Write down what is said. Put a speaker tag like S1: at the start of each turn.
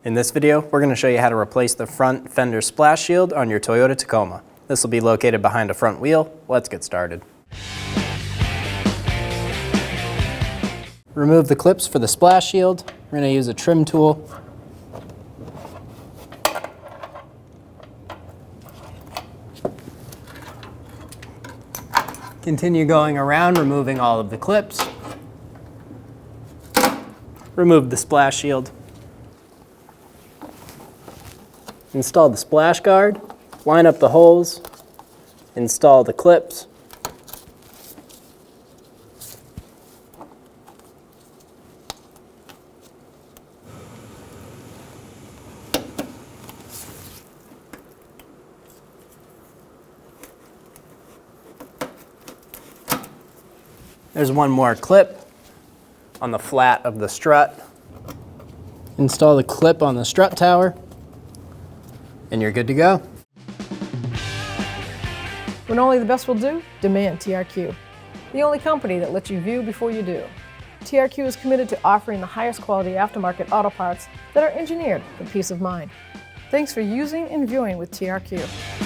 S1: In this video, we're going to show you how to replace the front fender splash shield on your Toyota Tacoma. This will be located behind a front wheel. Let's get started. Remove the clips for the splash shield. We're going to use a trim tool. Continue going around, removing all of the clips. Remove the splash shield. Install the splash guard, line up the holes, install the clips. There's one more clip on the flat of the strut. Install the clip on the strut tower, and you're good to go.
S2: When only the best will do, demand TRQ. The only company that lets you view before you do. TRQ is committed to offering the highest quality aftermarket auto parts that are engineered for peace of mind. Thanks for using and viewing with TRQ.